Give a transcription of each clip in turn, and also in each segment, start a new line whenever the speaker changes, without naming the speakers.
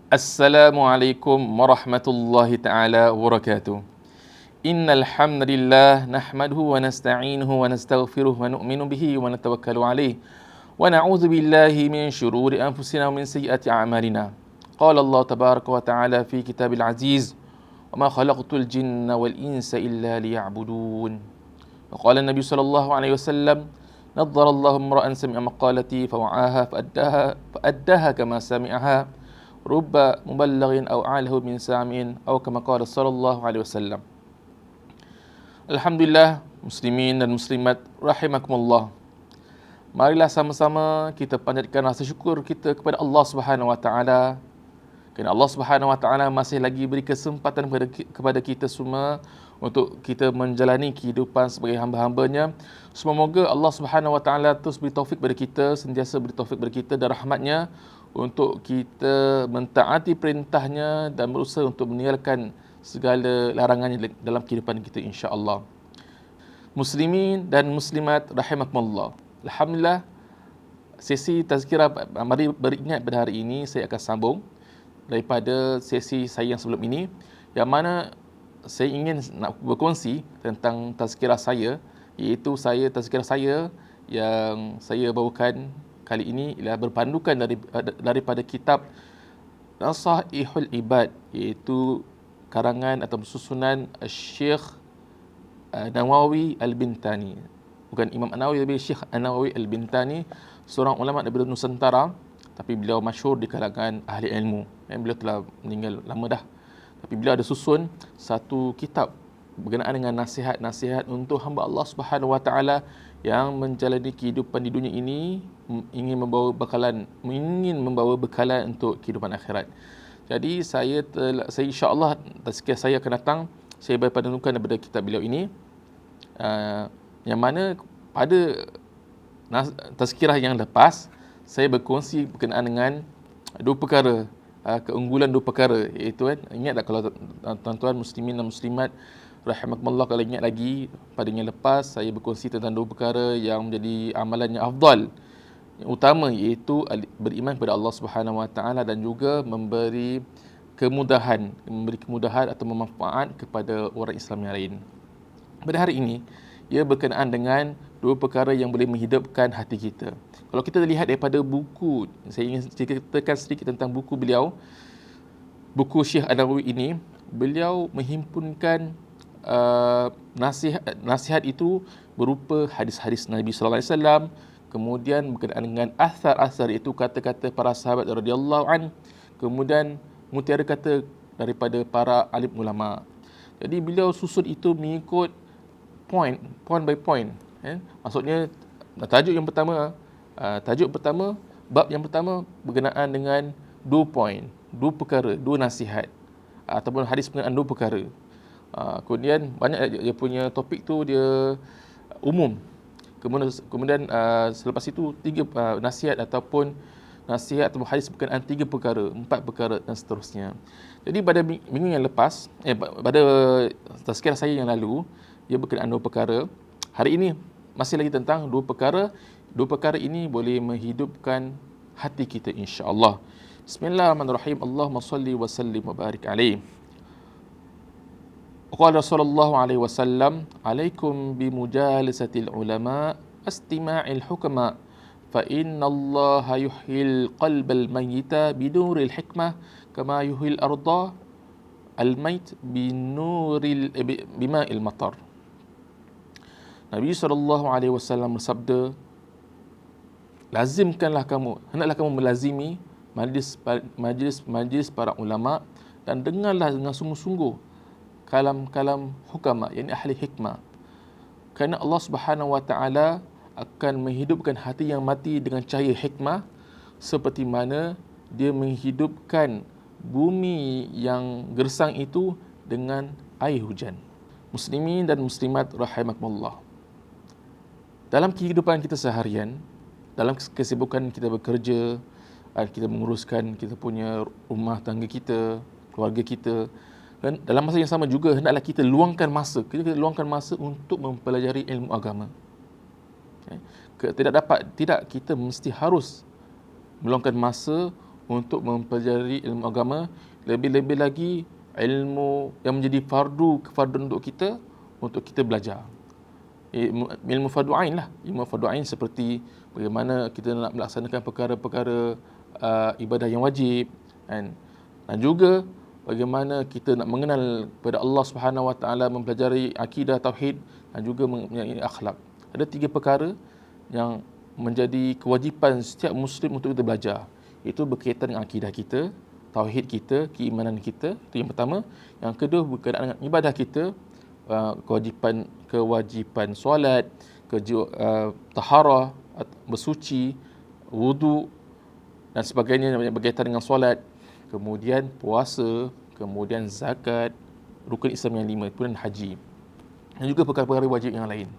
Assalamualaikum warahmatullahi taala wabarakatuh. Innal hamdalillah nahmaduhu wa nasta'inuhu wa nastaghfiruh wa nu'minu bihi wa natawakkalu alayh wa na'udzu billahi min shururi anfusina wa min sayyiati a'malina. Qala Allah tabaraka wa ta'ala fi kitabil aziz wa ma khalaqtul jinna wal insa illa liya'budun. Wa qala Nabi sallallahu alaihi wasallam nadhara Allahu imra'an sami'a maqalati fawa'aha fa'addaha kama sami'aha rubba muballaghin aw alahu min sami'in aw kama qala sallallahu alaihi wasallam. Alhamdulillah, muslimin dan muslimat rahimakumullah. Marilah sama-sama kita panjatkan rasa syukur kita kepada Allah Subhanahu wa taala. Kerana Allah Subhanahu wa taala masih lagi beri kesempatan kepada kita semua untuk kita menjalani kehidupan sebagai hamba-hambanya. Semoga Allah Subhanahu wa taala terus beri taufik kepada kita, sentiasa beri taufik kepada kita dan rahmatnya untuk kita mentaati perintahnya dan berusaha untuk meninggalkan segala larangannya dalam kehidupan kita, insya-Allah. Muslimin dan muslimat rahimakumullah. Alhamdulillah, sesi tazkirah mari beringat pada hari ini saya akan sambung daripada sesi saya yang sebelum ini, yang mana saya ingin nak berkongsi tentang tazkirah saya, iaitu tazkirah saya yang saya bawakan kali ini ialah berpandukan daripada kitab Nasaihul Ibad, iaitu karangan atau susunan Syekh Nawawi Al-Bintani. Bukan Imam Nawawi, tapi Syekh Nawawi Al-Bintani, seorang ulama daripada Nusantara, tapi beliau masyhur di kalangan ahli ilmu. Beliau telah meninggal lama dah. Tapi beliau ada susun satu kitab berkenaan dengan nasihat-nasihat untuk hamba Allah Subhanahu wa taala yang menjalani kehidupan di dunia ini, ingin membawa bekalan untuk kehidupan akhirat. Jadi saya insya-Allah tazkirah saya akan datang, saya berpandukan daripada kitab beliau ini, yang mana pada tazkirah yang lepas saya berkongsi berkenaan dengan dua perkara, keunggulan dua perkara, iaitu ingat tak kalau tuan-tuan muslimin dan muslimat rahimakumullah, kalau ingat lagi pada yang lepas saya berkongsi tentang dua perkara yang menjadi amalan yang afdal, yang utama, iaitu beriman kepada Allah Subhanahu wa taala dan juga memberi kemudahan atau memanfaat kepada orang Islam yang lain. Pada hari ini ia berkenaan dengan dua perkara yang boleh menghidupkan hati kita. Kalau kita lihat daripada buku, saya ingin ceritakan sedikit tentang buku beliau, buku Syekh An-Nawawi ini. Beliau menghimpunkan nasihat itu berupa hadis-hadis Nabi sallallahu alaihi wasallam, kemudian berkenaan dengan athar-athar, iaitu kata-kata para sahabat radhiyallahu an, kemudian mutiara kata daripada para alim ulama. Jadi beliau susun itu mengikut point by point. Maksudnya tajuk pertama, bab yang pertama berkenaan dengan 2 poin, 2 perkara, 2 nasihat ataupun hadis berkenaan 2 perkara. Kemudian banyak dia punya topik tu dia umum. Kemudian selepas itu 3 nasihat ataupun hadis berkenaan 3 perkara, 4 perkara dan seterusnya. Jadi pada minggu yang lepas, pada tazkirah saya yang lalu, ia berkenaan 2 perkara. Hari ini masih lagi tentang 2 perkara. 2 perkara ini boleh menghidupkan hati kita, insya-Allah. Bismillahirrahmanirrahim. Allahumma salli wa sallim wa barik alaihi. Qala Rasulullah alaihi wasallam, "Alaikum bi mujalasatil ulama, istima'il hukama, fa inna Allah yuhyil qalbal mayyita binuril hikmah kama yuhyil arda al-mayt bima'il matar." Nabi SAW bersabda, hendaklah kamu melazimi majlis para ulama dan dengarlah dengan sungguh-sungguh kalam-kalam hukama, yakni ahli hikmah. Kerana Allah Subhanahu wa taala akan menghidupkan hati yang mati dengan cahaya hikmah, seperti mana dia menghidupkan bumi yang gersang itu dengan air hujan. Muslimin dan muslimat rahimakumullah. Dalam kehidupan kita seharian, dalam kesibukan kita bekerja, kita menguruskan kita punya rumah tangga kita, keluarga kita, dan dalam masa yang sama juga hendaklah kita luangkan masa untuk mempelajari ilmu agama. Tidak kita mesti harus meluangkan masa untuk mempelajari ilmu agama, lebih-lebih lagi ilmu yang menjadi kefarduan untuk kita belajar. Ilmu fardu ain lah. Ilmu fardu ain seperti bagaimana kita nak melaksanakan perkara-perkara ibadah yang wajib, kan? Dan juga bagaimana kita nak mengenal kepada Allah Subhanahu Wa Taala, mempelajari akidah tauhid dan juga mengenai akhlak. Ada 3 perkara yang menjadi kewajipan setiap Muslim untuk kita belajar. Itu berkaitan dengan akidah kita, tauhid kita, keimanan kita. Itu yang pertama. Yang kedua berkaitan dengan ibadah kita, kewajipan solat, taharah, bersuci, wudu dan sebagainya yang berkaitan dengan solat. Kemudian puasa, kemudian zakat, rukun Islam yang 5, kemudian haji. Dan juga perkara-perkara wajib yang lain.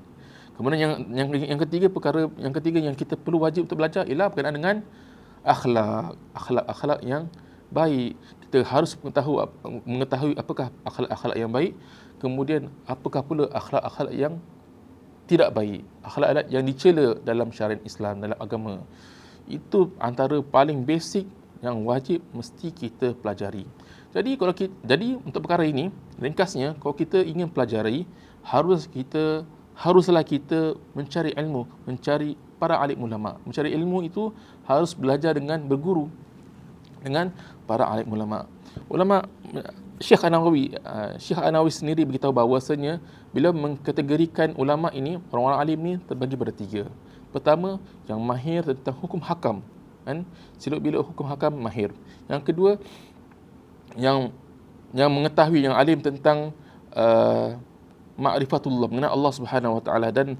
Kemudian yang ketiga yang kita perlu wajib untuk belajar ialah berkaitan dengan akhlak yang baik. Kita harus mengetahui apakah akhlak yang baik, kemudian apakah pula akhlak yang tidak baik, akhlak yang dicela dalam syariat Islam, dalam agama. Itu antara paling basic yang wajib mesti kita pelajari. Jadi untuk perkara ini, ringkasnya, kalau kita ingin pelajari, haruslah kita mencari ilmu, mencari para alim ulama. Mencari ilmu itu harus belajar dengan berguru dengan para alim ulama. Syekh An-Nawawi sendiri beritahu bahawasanya bila mengkategorikan ulama ini, orang-orang alim ni terbagi pada 3. Pertama, yang mahir tentang hukum hakam, kan? Seluk-beluk hukum hakam mahir. Yang kedua, yang mengetahui, yang alim tentang ma'rifatullah, mengenal Allah Subhanahu Wa Taala, dan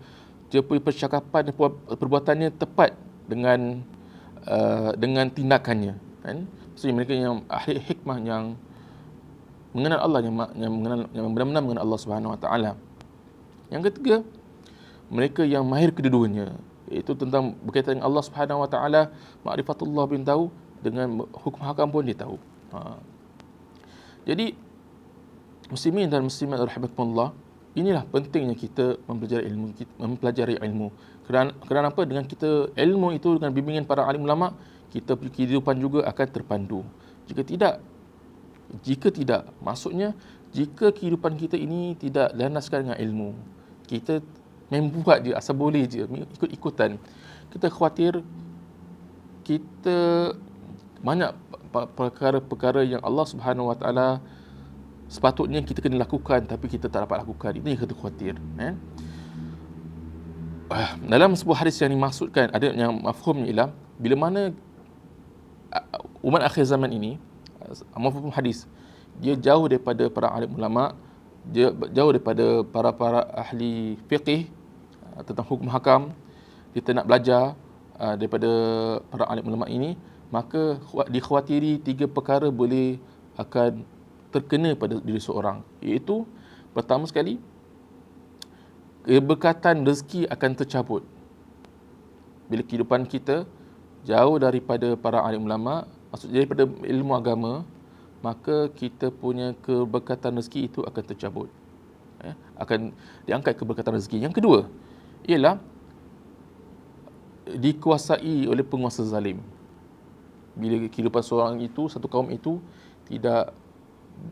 dia punya percakapan, perbuatannya tepat dengan tindakannya, kan? Maksudnya mereka yang ahli hikmah, yang mengenal Allah, yang benar-benar mengenal Allah Subhanahu Wa Taala. Yang ketiga, mereka yang mahir kedua-duanya, iaitu tentang berkaitan dengan Allah Subhanahu Wa Taala, ma'rifatullah pun tahu, dengan hukum hakam pun dia tahu. Jadi muslimin dan muslimat rahimakumullah, inilah pentingnya kita mempelajari ilmu. Kerana apa? Dengan kita ilmu itu, dengan bimbingan para alim ulama, kita kehidupan juga akan terpandu. Jika tidak, maksudnya jika kehidupan kita ini tidak landaskan dengan ilmu, kita main buat je, asal boleh je, ikut-ikutan, kita khawatir kita banyak perkara-perkara yang Allah Subhanahu Wa Taala sepatutnya kita kena lakukan tapi kita tak dapat lakukan. Itu yang kita khawatir, Dalam sebuah hadis yang dimaksudkan, ada yang mafhumnya ialah bila mana umat akhir zaman ini, mafhum hadis, dia jauh daripada para alim ulama, dia jauh daripada para ahli fiqh tentang hukum hakam, kita nak belajar daripada para alim ulama ini, maka dikhawatiri 3 perkara boleh akan terkena pada diri seorang, iaitu pertama sekali, keberkatan rezeki akan tercabut. Bila kehidupan kita jauh daripada para alim ulama, maksudnya daripada ilmu agama, maka kita punya keberkatan rezeki itu akan tercabut, akan diangkat keberkatan rezeki. Yang kedua ialah dikuasai oleh penguasa zalim. Bila kehidupan seorang itu, satu kaum itu tidak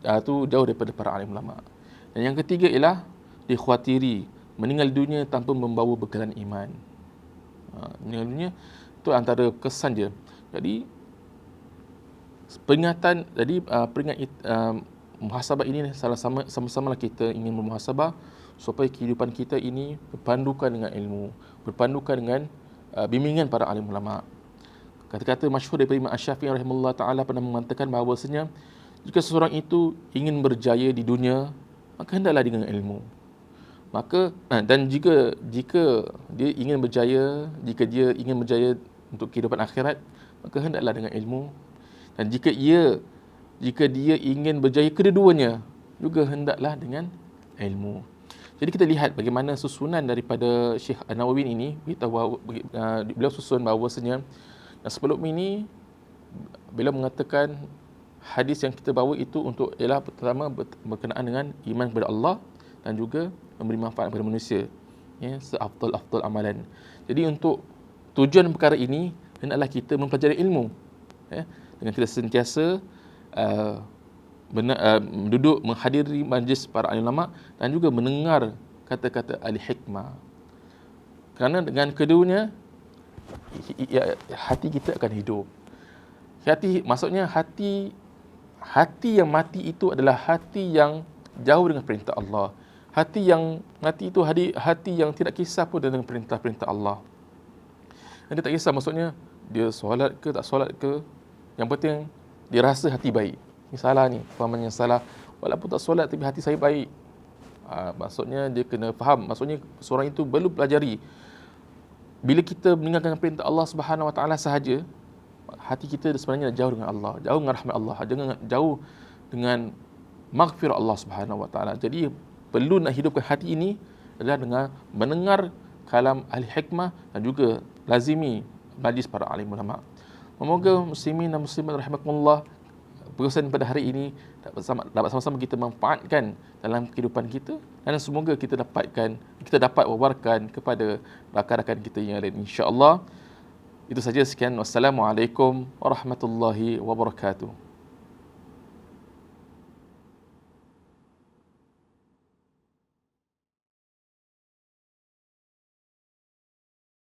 jauh daripada para alim ulama. Dan yang ketiga ialah dikhawatiri meninggal dunia tanpa membawa bekalan iman. Meninggal dunia itu antara kesan dia. Jadi muhasabah ini sama-sama kita ingin bermuhasabah supaya kehidupan kita ini berpandukan dengan ilmu, berpandukan dengan bimbingan para alim ulama. Kata-kata masyhur daripada Imam Asy-Syafi'i rahimahullah taala pernah mengatakan bahawasanya jika seseorang itu ingin berjaya di dunia, maka hendaklah dengan ilmu. Dan jika dia ingin berjaya, jika dia ingin berjaya untuk kehidupan akhirat, maka hendaklah dengan ilmu. Dan jika dia ingin berjaya kedua-duanya, juga hendaklah dengan ilmu. Jadi kita lihat bagaimana susunan daripada Syekh An-Nawawi ini. Beliau susun bahawasanya, sebelum ini bila mengatakan hadis yang kita bawa itu untuk ialah pertama berkenaan dengan iman kepada Allah dan juga memberi manfaat kepada manusia, seafdal amalan. Jadi untuk tujuan perkara ini hendaklah kita mempelajari ilmu, dengan kita sentiasa duduk menghadiri majlis para ahli ulama dan juga mendengar kata-kata ahli hikmah. Kerana dengan keduanya hati kita akan hidup. Maksudnya hati yang mati itu adalah hati yang jauh dengan perintah Allah. Hati yang mati itu hati yang tidak kisah pun dengan perintah-perintah Allah. Dan dia tak kisah, maksudnya dia solat ke tak solat ke, yang penting dia rasa hati baik. Ini salah ni, fahaman yang salah. Walaupun tak solat tapi hati saya baik. Maksudnya dia kena faham, maksudnya seorang itu perlu pelajari. Bila kita meninggalkan perintah Allah Subhanahu Wa Taala sahaja, hati kita sebenarnya jauh dengan Allah, jauh dengan rahmat Allah, jauh dengan maghfirah Allah Subhanahu Wa Taala. Jadi perlu nak hidupkan hati ini adalah dengan mendengar kalam ahli hikmah dan juga lazimi majlis para alim ulama. Semoga muslimin dan muslimat rahimakumullah, perusahaan pada hari ini dapat sama-sama kita manfaatkan dalam kehidupan kita, dan semoga kita dapat wawarkan kepada rakan-rakan kita yang lain, insya-Allah. Itu saja, sekian. Wassalamualaikum warahmatullahi wabarakatuh.